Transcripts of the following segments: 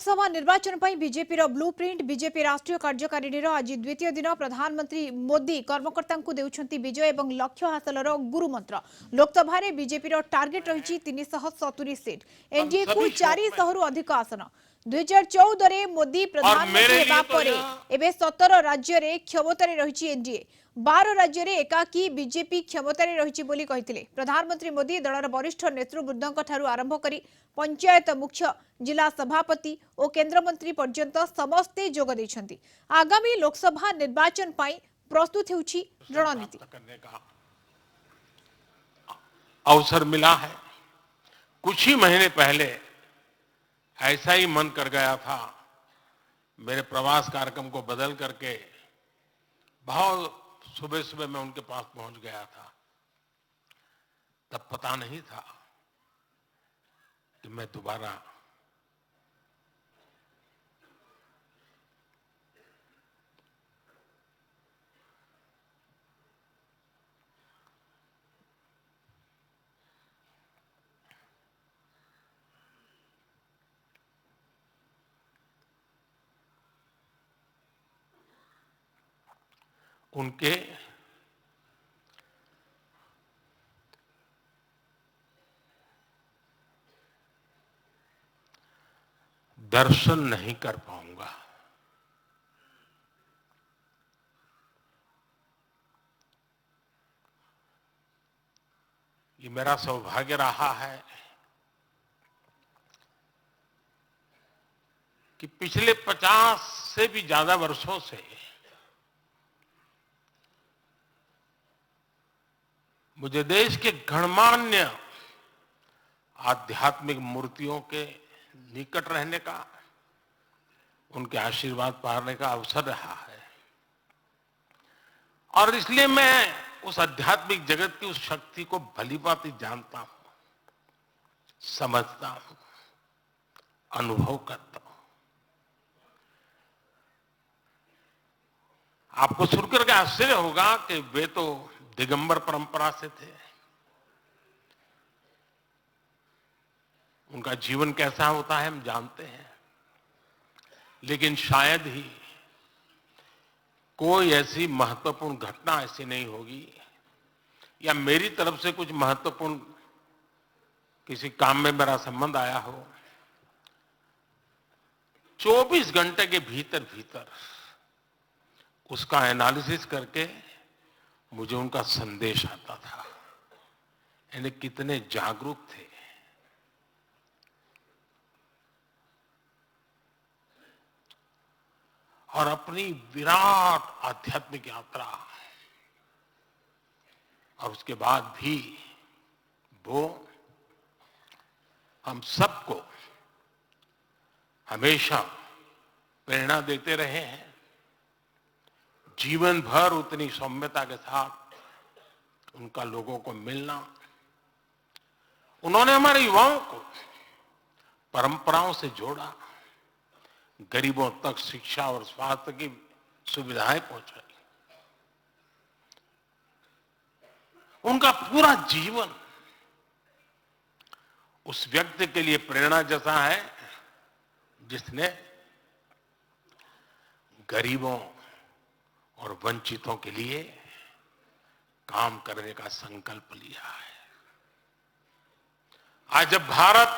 लोकसभा निर्वाचन पर BJP blueprint BJP राष्ट्रीय कार्यकारिणी आज द्वितीय दिन प्रधानमंत्री मोदी कर्मकर्ता देउछंती विजय और लक्ष्य हासिल गुरुमंत्र। लोकसभा बीजेपी टार्गेट रही 370 सीट, एनडीए को 400 रु अधिक आसन। 2014 मोदी प्रधानमंत्री हेबा परे एबे 17 राज्य रे क्षमतारे रही एनडीए। 12 राज्य रे एकाकी बीजेपी क्षमतारे रही बोली कहिथिले प्रधानमंत्री मोदी। दलर वरिष्ठ नेतृवृंदक ठारू आरंभ करी पंचायत मुख्य, जिला सभापति और केंद्र मंत्री पर्यंत समस्ते जोग देइछंती। आगामी लोकसभा निर्वाचन पाई प्रस्तुत होउछि रणनीति करने का अवसर मिला है। कुछ ही महीने पहले ऐसा ही मन कर गया था, मेरे प्रवास कार्यक्रम को बदल करके बहुत सुबह सुबह मैं उनके पास पहुंच गया था। तब पता नहीं था कि मैं दोबारा उनके दर्शन नहीं कर पाऊंगा। ये मेरा सौभाग्य रहा है कि पिछले 50 से भी ज्यादा वर्षों से मुझे देश के गणमान्य आध्यात्मिक मूर्तियों के निकट रहने का, उनके आशीर्वाद पाने का अवसर रहा है। और इसलिए मैं उस आध्यात्मिक जगत की उस शक्ति को भलीभांति जानता हूं, समझता हूं, अनुभव करता हूं। आपको सुनकर के आश्चर्य होगा कि वे तो दिगंबर परंपरा से थे। उनका जीवन कैसा होता है हम जानते हैं, लेकिन शायद ही कोई ऐसी महत्वपूर्ण घटना ऐसी नहीं होगी या मेरी तरफ से कुछ महत्वपूर्ण किसी काम में मेरा संबंध आया हो, 24 घंटे के भीतर भीतर उसका एनालिसिस करके मुझे उनका संदेश आता था। यानी कितने जागरूक थे। और अपनी विराट आध्यात्मिक यात्रा और उसके बाद भी वो हम सबको हमेशा प्रेरणा देते रहे हैं। जीवन भर उतनी सौम्यता के साथ उनका लोगों को मिलना। उन्होंने हमारे युवाओं को परंपराओं से जोड़ा, गरीबों तक शिक्षा और स्वास्थ्य की सुविधाएं पहुंचाई। उनका पूरा जीवन उस व्यक्ति के लिए प्रेरणा जैसा है जिसने गरीबों और वंचितों के लिए काम करने का संकल्प लिया है। आज जब भारत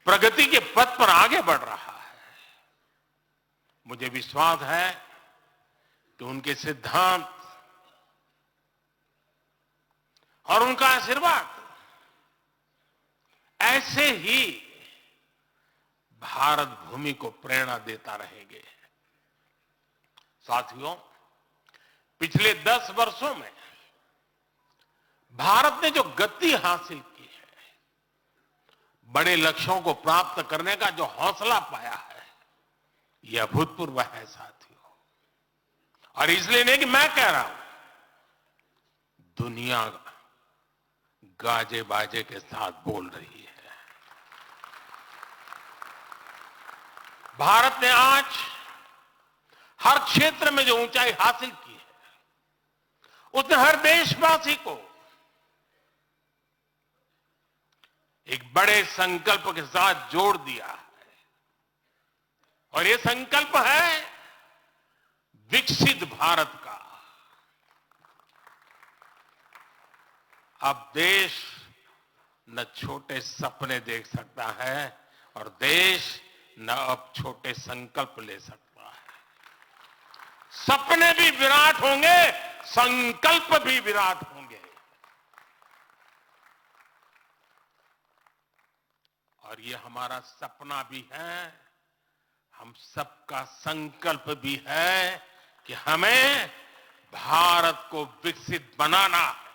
प्रगति के पथ पर आगे बढ़ रहा है, मुझे विश्वास है कि उनके सिद्धांत और उनका आशीर्वाद ऐसे ही भारत भूमि को प्रेरणा देता रहेंगे। साथियों, पिछले 10 वर्षों में भारत ने जो गति हासिल की है, बड़े लक्ष्यों को प्राप्त करने का जो हौसला पाया है, यह अभूतपूर्व है साथियों। और इसलिए नहीं कि मैं कह रहा हूं, दुनिया गाजे बाजे के साथ बोल रही है। भारत ने आज हर क्षेत्र में जो ऊंचाई हासिल की है, उसने हर देशवासी को एक बड़े संकल्प के साथ जोड़ दिया है। और ये संकल्प है विकसित भारत का। अब देश न छोटे सपने देख सकता है और देश न अब छोटे संकल्प ले सकता है। सपने भी विराट होंगे, संकल्प भी विराट होंगे। और ये हमारा सपना भी है, हम सबका संकल्प भी है कि हमें भारत को विकसित बनाना है।